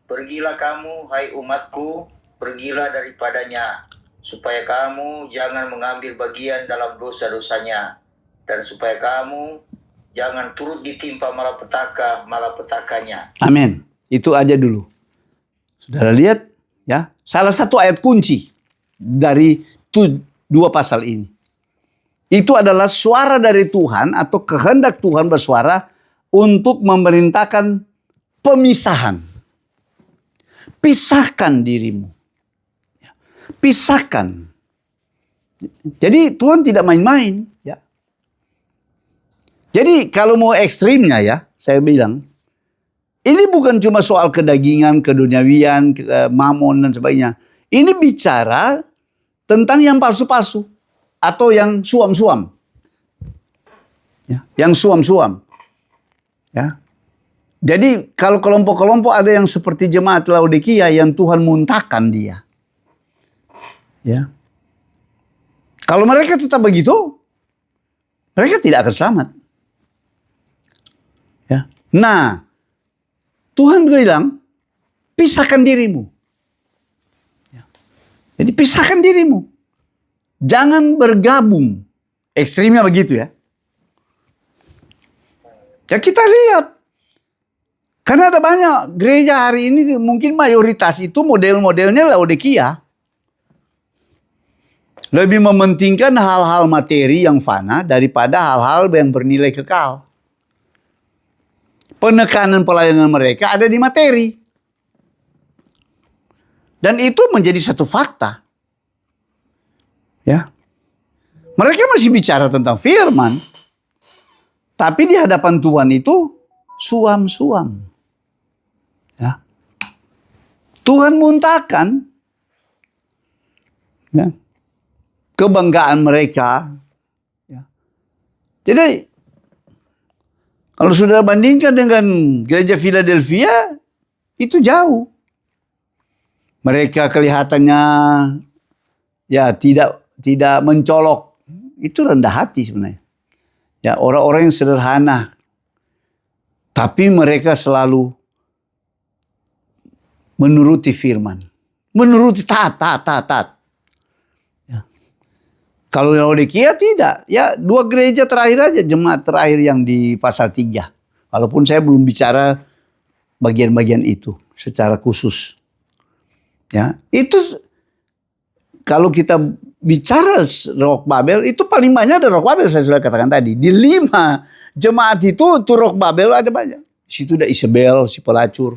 "Pergilah kamu, hai umatku, pergilah daripadanya, supaya kamu jangan mengambil bagian dalam dosa-dosanya, dan supaya kamu jangan turut ditimpa malapetakanya." Amin. Itu aja dulu. Saudara lihat, ya, salah satu ayat kunci dari dua pasal ini. Itu adalah suara dari Tuhan atau kehendak Tuhan bersuara untuk memerintahkan pemisahan. Pisahkan dirimu. Pisahkan. Jadi Tuhan tidak main-main. Ya. Jadi kalau mau ekstrimnya ya, saya bilang, ini bukan cuma soal kedagingan, keduniawian, mamon dan sebagainya. Ini bicara tentang yang palsu-palsu atau yang suam-suam. Ya, yang suam-suam. Ya. Jadi kalau kelompok-kelompok ada yang seperti jemaat Laodikia yang Tuhan muntahkan dia. Ya. Kalau mereka tetap begitu, mereka tidak akan selamat. Ya. Nah, Tuhan bilang, pisahkan dirimu. Ya. Jadi pisahkan dirimu. Jangan bergabung. Ekstrimnya begitu ya. Ya kita lihat. Karena ada banyak gereja hari ini mungkin mayoritas itu model-modelnya Laodikia. Lebih mementingkan hal-hal materi yang fana daripada hal-hal yang bernilai kekal. Penekanan pelayanan mereka ada di materi. Dan itu menjadi satu fakta. Ya. Mereka masih bicara tentang firman. Tapi di hadapan Tuhan itu suam-suam. Ya. Tuhan muntahkan ya, kebanggaan mereka. Ya. Jadi kalau sudah bandingkan dengan gereja Philadelphia, itu jauh. Mereka kelihatannya ya tidak mencolok. Itu rendah hati sebenarnya. Ya, orang-orang yang sederhana. Tapi mereka selalu menuruti firman. Menuruti taat. Ya. Kalau Laodikia tidak. Ya, 2 gereja terakhir aja, jemaat terakhir yang di pasal 3. Walaupun saya belum bicara bagian-bagian itu secara khusus. Ya, itu kalau kita bicara Roh Babel, itu paling banyak ada Roh Babel, saya sudah katakan tadi. Di 5 jemaat itu Roh Babel ada banyak. Di situ ada Isabel, si pelacur.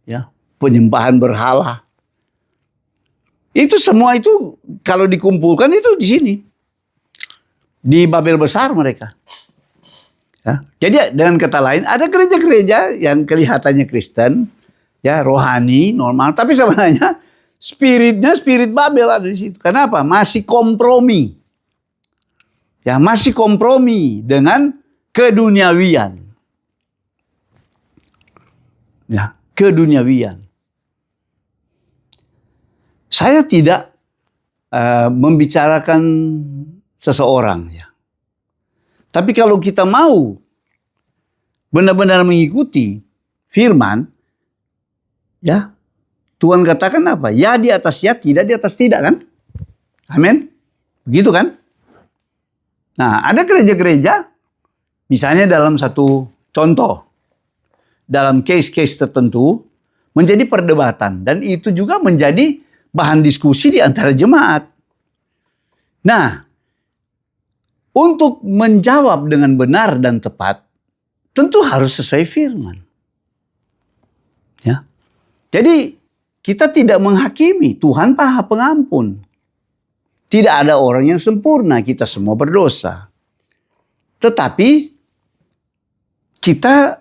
Ya, penyembahan berhala. Itu semua itu kalau dikumpulkan itu di sini. Di Babel besar mereka. Ya, jadi dengan kata lain ada gereja-gereja yang kelihatannya Kristen, ya rohani, normal, tapi sebenarnya spiritnya spirit Babel ada di situ. Kenapa? Masih kompromi. Ya, masih kompromi dengan keduniawian. Ya, keduniawian. Saya tidak membicarakan seseorang ya. Tapi kalau kita mau benar-benar mengikuti firman, ya, Tuhan katakan apa? Ya di atas ya, tidak di atas tidak kan? Amin. Begitu kan? Nah, ada gereja-gereja, misalnya dalam satu contoh, dalam case-case tertentu, menjadi perdebatan. Dan itu juga menjadi bahan diskusi di antara jemaat. Nah, untuk menjawab dengan benar dan tepat, tentu harus sesuai firman. Ya. Jadi, kita tidak menghakimi. Tuhan Maha Pengampun. Tidak ada orang yang sempurna. Kita semua berdosa. Tetapi kita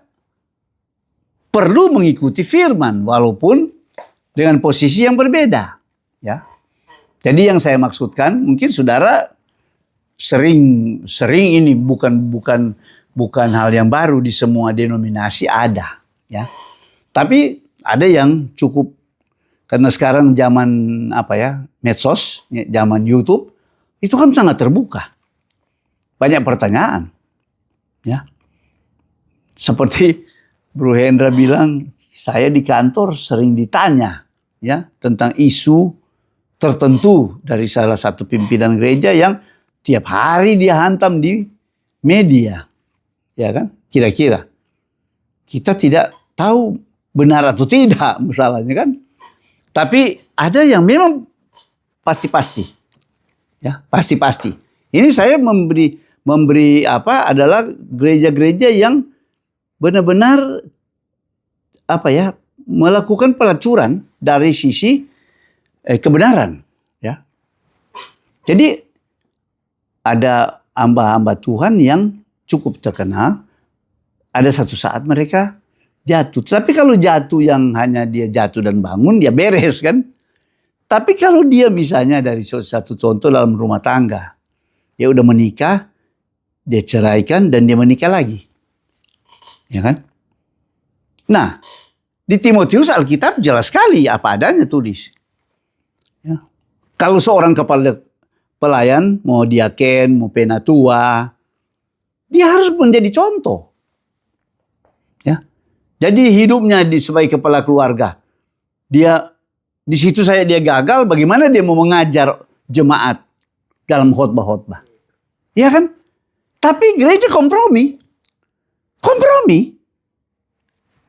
perlu mengikuti firman. Walaupun dengan posisi yang berbeda. Ya. Jadi yang saya maksudkan, mungkin saudara sering ini bukan hal yang baru di semua denominasi ada. Ya. Tapi ada yang cukup. Karena sekarang zaman medsos, zaman YouTube, itu kan sangat terbuka. Banyak pertanyaan. Ya. Seperti Bro Hendra bilang, saya di kantor sering ditanya ya tentang isu tertentu dari salah satu pimpinan gereja yang tiap hari dia hantam di media. Ya kan? Kira-kira kita tidak tahu benar atau tidak masalahnya kan? Tapi ada yang memang pasti-pasti. Ya, pasti-pasti. Ini saya memberi adalah gereja-gereja yang benar-benar melakukan pelacuran dari sisi kebenaran, ya. Jadi ada hamba-hamba Tuhan yang cukup terkenal. Ada satu saat mereka jatuh. Tapi kalau jatuh yang hanya dia jatuh dan bangun, dia beres kan. Tapi kalau dia misalnya dari satu contoh dalam rumah tangga, dia udah menikah, dia ceraikan dan dia menikah lagi, ya kan? Nah, di Timotius Alkitab jelas sekali apa adanya tulis. Ya. Kalau seorang kepala pelayan, mau diaken, mau penatua, dia harus menjadi contoh. Ya. Jadi hidupnya sebagai kepala keluarga, dia di situ dia gagal, bagaimana dia mau mengajar jemaat dalam khotbah-khotbah. Ya kan? Tapi gereja kompromi. Kompromi.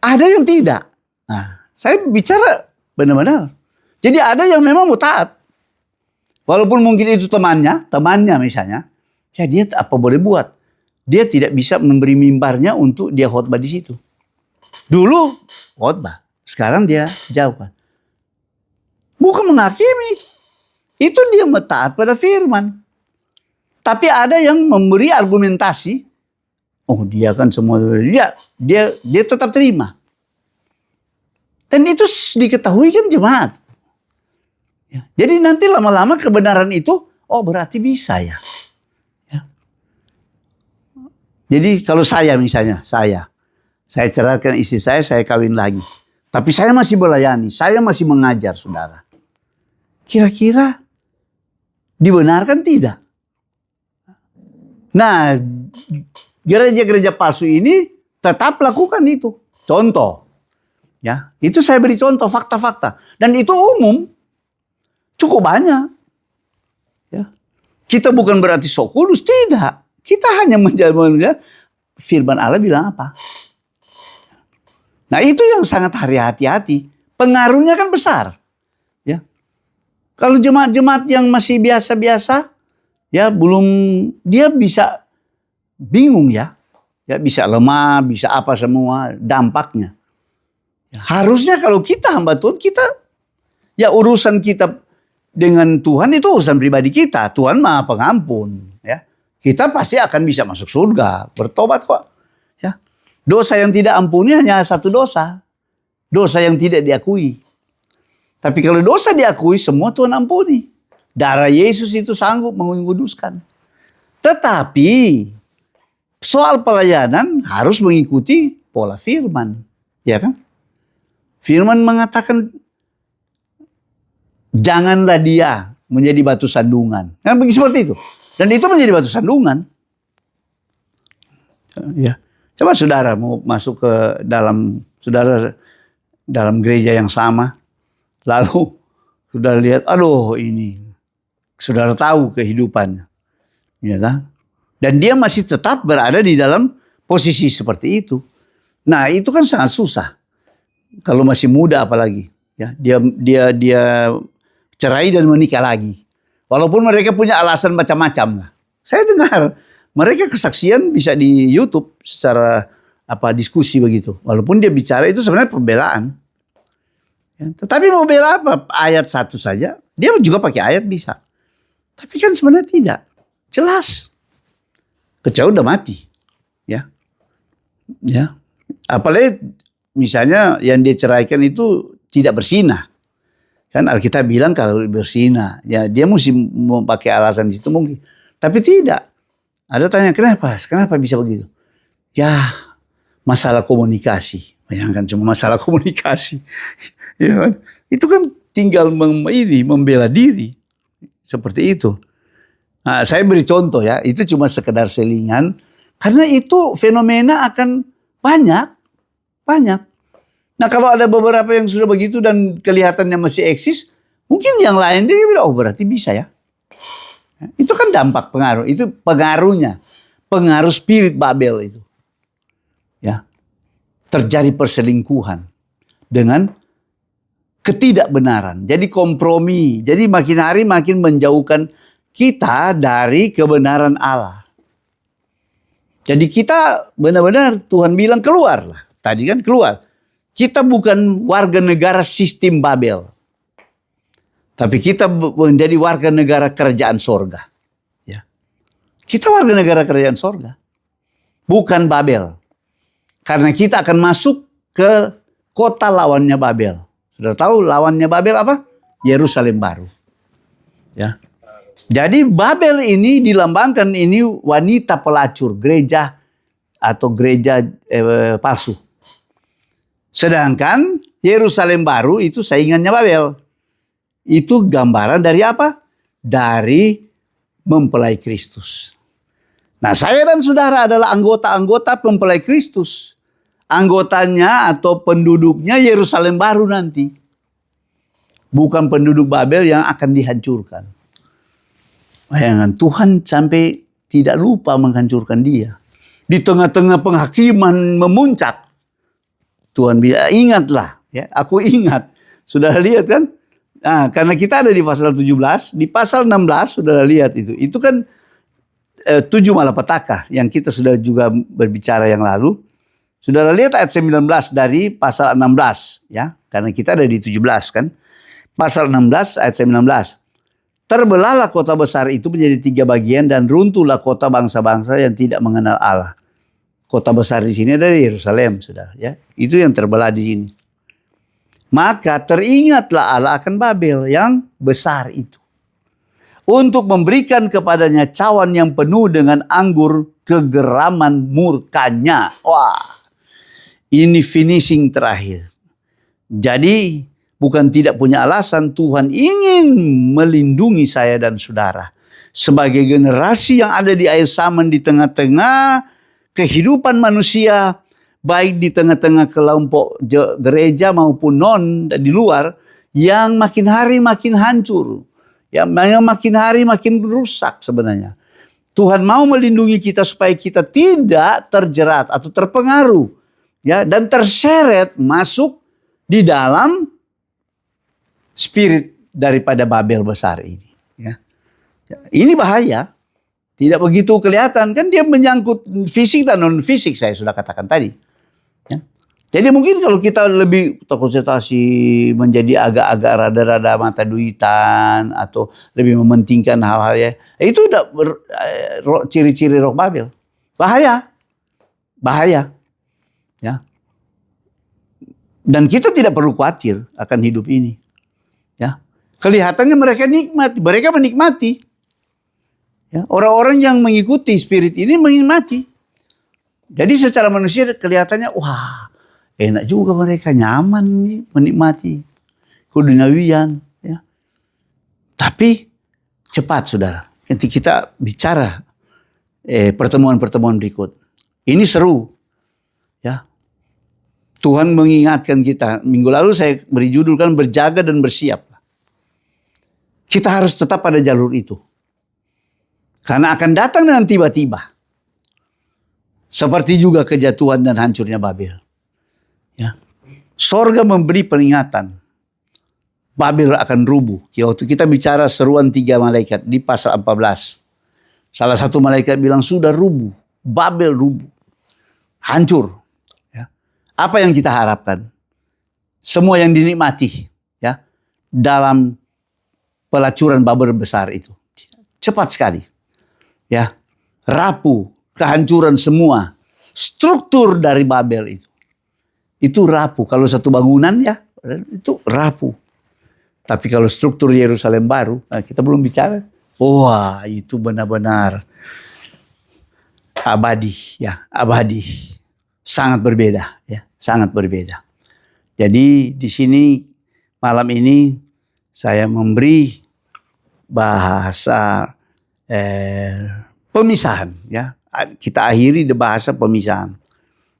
Ada yang tidak. Nah, saya bicara benar-benar. Jadi ada yang memang mau taat. Walaupun mungkin itu temannya misalnya. Ya dia apa boleh buat. Dia tidak bisa memberi mimbarnya untuk dia khotbah di situ. Dulu khotbah. Sekarang dia jauhkan. Bukan menghakimi. Itu dia taat pada firman. Tapi ada yang memberi argumentasi. Oh dia kan semua. Dia tetap terima. Dan itu diketahui kan jemaat. Ya. Jadi nanti lama-lama kebenaran itu. Oh berarti bisa ya. Ya. Jadi kalau saya misalnya. Saya ceraikan istri saya kawin lagi. Tapi saya masih melayani. Saya masih mengajar saudara. Kira-kira dibenarkan tidak? Nah, gereja-gereja palsu ini tetap lakukan itu. Contoh. Ya, itu saya beri contoh fakta-fakta. Dan itu umum. Cukup banyak. Ya. Kita bukan berarti sok kudus, tidak. Kita hanya menjaga firman Allah bilang apa. Nah, itu yang sangat hati-hati. Pengaruhnya kan besar. Ya. Kalau jemaat-jemaat yang masih biasa-biasa, ya dia bisa bingung ya. Ya bisa lemah, bisa apa semua dampaknya. Ya, harusnya kalau kita hamba Tuhan, ya urusan kita dengan Tuhan itu urusan pribadi kita. Tuhan Maha Pengampun, ya. Kita pasti akan bisa masuk surga, bertobat kok. Ya. Dosa yang tidak ampuni hanya satu dosa. Dosa yang tidak diakui. Tapi kalau dosa diakui, semua Tuhan ampuni. Darah Yesus itu sanggup menguduskan. Tetapi soal pelayanan harus mengikuti pola firman. Ya kan? Firman mengatakan, janganlah dia menjadi batu sandungan. Kan begitu seperti itu. Dan itu menjadi batu sandungan. Ya. Coba saudara mau masuk ke dalam gereja yang sama. Lalu saudara lihat, aduh ini. Saudara tahu kehidupannya. Ya kan? Dan dia masih tetap berada di dalam posisi seperti itu. Nah itu kan sangat susah. Kalau masih muda apalagi. Ya, dia cerai dan menikah lagi. Walaupun mereka punya alasan macam-macam. Saya dengar mereka kesaksian bisa di YouTube secara diskusi begitu. Walaupun dia bicara itu sebenarnya pembelaan. Ya, tetapi mau bela apa? Ayat 1 saja. Dia juga pakai ayat bisa. Tapi kan sebenarnya tidak. Jelas. Kecoa udah mati. Ya. Ya. Apalagi misalnya yang dia ceraikan itu tidak bersinah. Kan Alkitab bilang kalau bersinah. Ya dia mesti mau pakai alasan di situ mungkin. Tapi tidak. Ada tanya kenapa? Kenapa bisa begitu? Ya masalah komunikasi. Bayangkan cuma masalah komunikasi. Ya kan? Itu kan tinggal membela diri. Seperti itu. Nah, saya beri contoh ya. Itu cuma sekedar selingan. Karena itu fenomena akan banyak. Banyak. Nah kalau ada beberapa yang sudah begitu dan kelihatannya masih eksis. Mungkin yang lain dia bilang, oh berarti bisa ya. Itu kan dampak pengaruh. Itu pengaruhnya. Pengaruh spirit Babel itu. Ya. Terjadi perselingkuhan. Dengan ketidakbenaran. Jadi kompromi. Jadi makin hari makin menjauhkan kita dari kebenaran Allah. Jadi kita benar-benar Tuhan bilang keluarlah. Tadi kan keluar. kita bukan warga negara sistem Babel. Tapi kita menjadi warga negara kerajaan sorga. Ya. Kita warga negara kerajaan sorga. Bukan Babel. Karena kita akan masuk ke kota lawannya Babel. Sudah tahu lawannya Babel apa? Yerusalem baru. Ya. Jadi Babel ini dilambangkan ini wanita pelacur, gereja atau gereja palsu. Sedangkan Yerusalem baru itu saingannya Babel. Itu gambaran dari apa? Dari mempelai Kristus. Nah, saya dan saudara adalah anggota-anggota mempelai Kristus. Anggotanya atau penduduknya Yerusalem baru nanti. Bukan penduduk Babel yang akan dihancurkan. Bayangkan, Tuhan sampai tidak lupa menghancurkan dia. Di tengah-tengah penghakiman memuncak. Tuhan bilang, ingatlah. Ya, aku ingat. Sudah lihat kan? Nah, karena kita ada di pasal 17, di pasal 16 sudah lihat itu. Itu kan 7 malapetaka yang kita sudah juga berbicara yang lalu. Sudah lihat ayat 19 dari pasal 16 ya. Karena kita ada di 17 kan. Pasal 16 ayat 19. Terbelahlah kota besar itu menjadi 3 bagian dan runtuhlah kota bangsa-bangsa yang tidak mengenal Allah. Kota besar di sini ada Yerusalem, sudah ya. Itu yang terbelah di sini. Maka teringatlah Allah akan Babel yang besar itu. Untuk memberikan kepadanya cawan yang penuh dengan anggur kegeraman murkanya. Wah, ini finishing terakhir. Jadi bukan tidak punya alasan, Tuhan ingin melindungi saya dan saudara. Sebagai generasi yang ada di akhir zaman di tengah-tengah kehidupan manusia, baik di tengah-tengah kelompok gereja maupun non di luar, yang makin hari makin hancur. Yang makin hari makin rusak sebenarnya. Tuhan mau melindungi kita supaya kita tidak terjerat atau terpengaruh. Ya, dan terseret masuk di dalam spirit daripada Babel besar ini. Ya. Ini bahaya. Tidak begitu kelihatan. Kan dia menyangkut fisik dan non-fisik saya sudah katakan tadi. Ya. Jadi mungkin kalau kita lebih terkonsentrasi menjadi agak-agak rada-rada mata duitan atau lebih mementingkan hal-hal ya. Itu udah ciri-ciri roh Babel. Bahaya. Bahaya. Ya. Dan kita tidak perlu khawatir akan hidup ini. Ya. Kelihatannya mereka menikmati. Ya. Orang-orang yang mengikuti spirit ini menikmati. Jadi secara manusia kelihatannya wah, enak juga mereka, nyaman nih menikmati keduniawian, ya. Tapi cepat saudara, nanti kita bicara pertemuan-pertemuan berikut. Ini seru, ya. Tuhan mengingatkan kita. Minggu lalu saya beri judul kan berjaga dan bersiap. Kita harus tetap pada jalur itu. Karena akan datang dengan tiba-tiba. Seperti juga kejatuhan dan hancurnya Babel. Ya. Sorga memberi peringatan. Babel akan rubuh. Waktu kita bicara seruan 3 malaikat di pasal 14. Salah satu malaikat bilang sudah rubuh. Babel rubuh. Hancur. Ya. Apa yang kita harapkan? Semua yang dinikmati. Ya, dalam pelacuran Babel besar itu. Cepat sekali. Ya, rapuh. Kehancuran semua. Struktur dari Babel itu. Itu rapuh. Kalau satu bangunan ya, itu rapuh. Tapi kalau struktur Yerusalem baru, nah kita belum bicara. Wah, itu benar-benar abadi, ya, abadi. Sangat berbeda, ya, sangat berbeda. Jadi di sini malam ini saya memberi bahasa pemisahan, ya. Kita akhiri di bahasa pemisahan.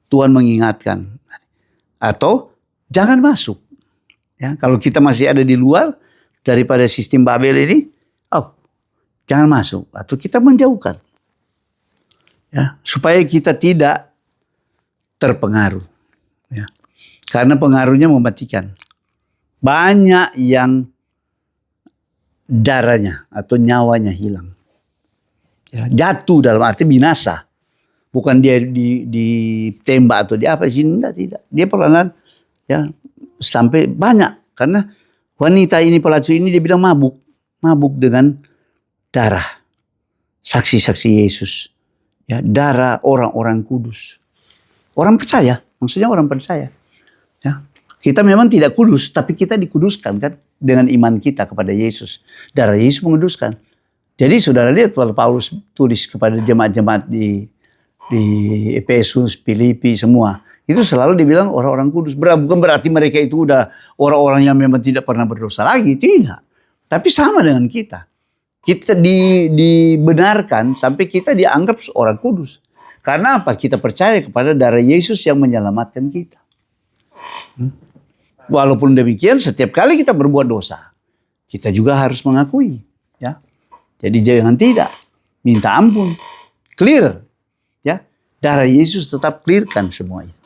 Tuhan mengingatkan. Atau jangan masuk. Ya, kalau kita masih ada di luar daripada sistem Babel ini, jangan masuk. Atau kita menjauhkan. Ya, supaya kita tidak terpengaruh. Ya. Karena pengaruhnya mematikan. Banyak yang darahnya atau nyawanya hilang. Ya, jatuh dalam arti binasa. Bukan dia ditembak atau di apa sih. Tidak. Dia perlahan Ya, sampai banyak karena wanita ini, pelacur ini, dia bilang mabuk dengan darah saksi-saksi Yesus, ya, darah orang-orang kudus, orang percaya, maksudnya orang percaya. Ya, kita memang tidak kudus, tapi kita dikuduskan kan dengan iman kita kepada Yesus. Darah Yesus menguduskan. Jadi saudara lihat kalau Paulus tulis kepada jemaat-jemaat di Efesus, Filipi, semua. Itu selalu dibilang orang-orang kudus. Bukan berarti mereka itu udah orang-orang yang memang tidak pernah berdosa lagi. Tidak. Tapi sama dengan kita. Kita dibenarkan sampai kita dianggap orang kudus. Karena apa? Kita percaya kepada darah Yesus yang menyelamatkan kita. Walaupun demikian, setiap kali kita berbuat dosa, kita juga harus mengakui. Ya. Jadi jangan tidak. Minta ampun. Clear. Ya. Darah Yesus tetap clearkan semua itu.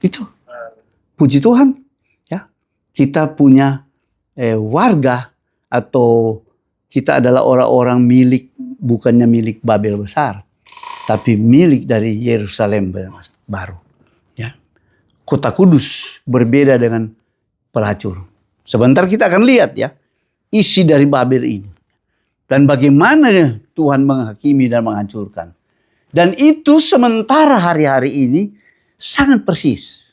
Itu. Puji Tuhan. Ya. Kita punya warga atau kita adalah orang-orang milik, bukannya milik Babel besar, tapi milik dari Yerusalem baru. Ya. Kota kudus berbeda dengan pelacur. Sebentar kita akan lihat ya isi dari Babel ini. Dan bagaimana Tuhan menghakimi dan menghancurkan. Dan itu sementara hari-hari ini sangat persis.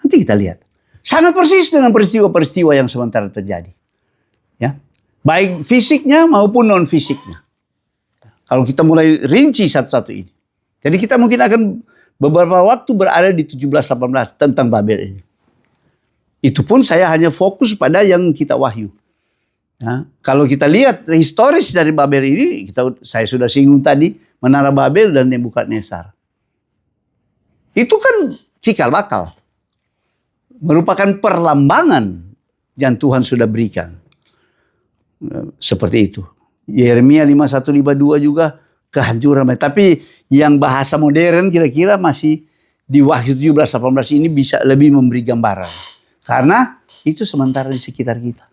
Nanti kita lihat. Sangat persis dengan peristiwa-peristiwa yang sementara terjadi. Ya. Baik fisiknya maupun non fisiknya. Kalau kita mulai rinci satu-satu ini. Jadi kita mungkin akan beberapa waktu berada di 17-18 tentang Babel ini. Itu pun saya hanya fokus pada yang kita wahyu. Ya, kalau kita lihat historis dari Babel ini, saya sudah singgung tadi, Menara Babel dan Nebukadnezar. Itu kan cikal bakal. Merupakan perlambangan yang Tuhan sudah berikan. Seperti itu. Yeremia 51-52 juga kehancuran. Tapi yang bahasa modern kira-kira masih di Wahyu 17-18 ini bisa lebih memberi gambaran. Karena itu sementara di sekitar kita.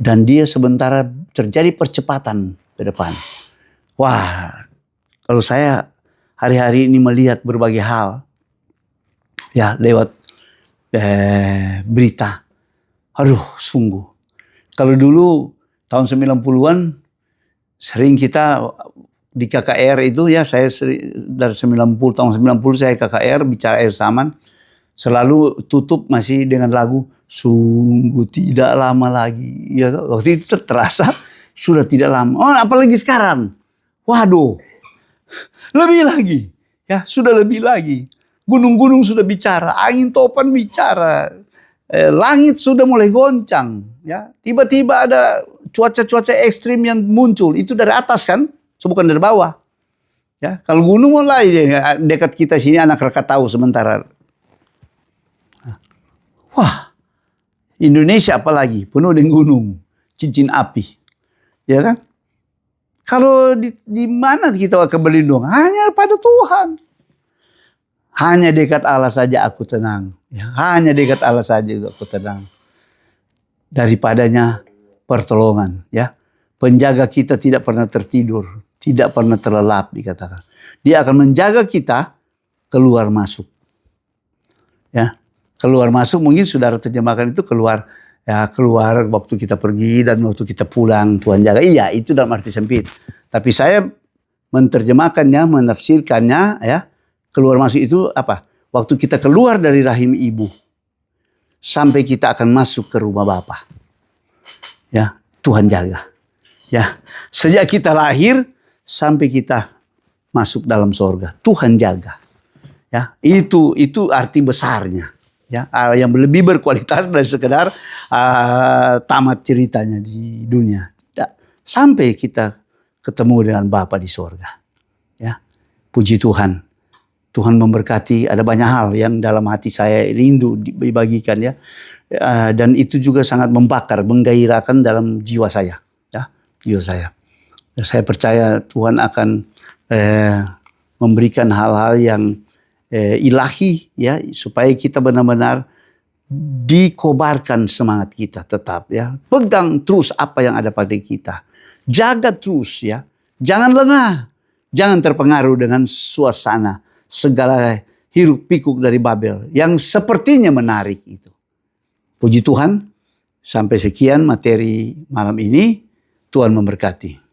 Dan dia sementara terjadi percepatan ke depan. Wah, kalau saya hari-hari ini melihat berbagai hal. Ya, lewat berita. Aduh, sungguh. Kalau dulu tahun 90-an sering kita di KKR itu ya, saya dari tahun 90 saya KKR bicara air Saman. Selalu tutup masih dengan lagu sungguh tidak lama lagi. Ya, waktu itu terasa sudah tidak lama. Oh, apalagi sekarang. Waduh. Lebih lagi. Ya, sudah lebih lagi. Gunung-gunung sudah bicara, angin topan bicara. Langit sudah mulai goncang, ya. Tiba-tiba ada cuaca-cuaca ekstrim yang muncul. Itu dari atas kan, bukan dari bawah. Ya, kalau gunung mulai dekat kita sini anak Krakatau sementara. Wah, Indonesia apalagi penuh dengan gunung, cincin api, ya kan? Kalau di mana kita akan berlindung? Hanya pada Tuhan. Hanya dekat Allah saja aku tenang. Ya, hanya dekat Allah saja aku tenang. Daripadanya pertolongan. Ya, penjaga kita tidak pernah tertidur, tidak pernah terlelap dikatakan. Dia akan menjaga kita keluar masuk. Ya. Keluar masuk mungkin saudara terjemahkan itu keluar, ya, keluar waktu kita pergi dan waktu kita pulang Tuhan jaga. Iya, itu dalam arti sempit. Tapi saya menerjemahkannya, menafsirkannya, ya, keluar masuk itu apa? Waktu kita keluar dari rahim ibu sampai kita akan masuk ke rumah Bapa. Ya, Tuhan jaga. Ya, sejak kita lahir sampai kita masuk dalam sorga, Tuhan jaga. Ya, itu arti besarnya. Ya, yang lebih berkualitas dari sekedar tamat ceritanya di dunia. Tidak. Sampai kita ketemu dengan Bapa di sorga. Ya, puji Tuhan. Tuhan memberkati. Ada banyak hal yang dalam hati saya rindu dibagikan ya. Dan itu juga sangat membakar, menggairahkan dalam jiwa saya. Ya, jiwa saya. Saya percaya Tuhan akan memberikan hal-hal yang ilahi ya, supaya kita benar-benar dikobarkan semangat kita tetap ya. Pegang terus apa yang ada pada kita. Jaga terus ya. Jangan lengah. Jangan terpengaruh dengan suasana segala hiruk pikuk dari Babel yang sepertinya menarik itu. Puji Tuhan, sampai sekian materi malam ini. Tuhan memberkati.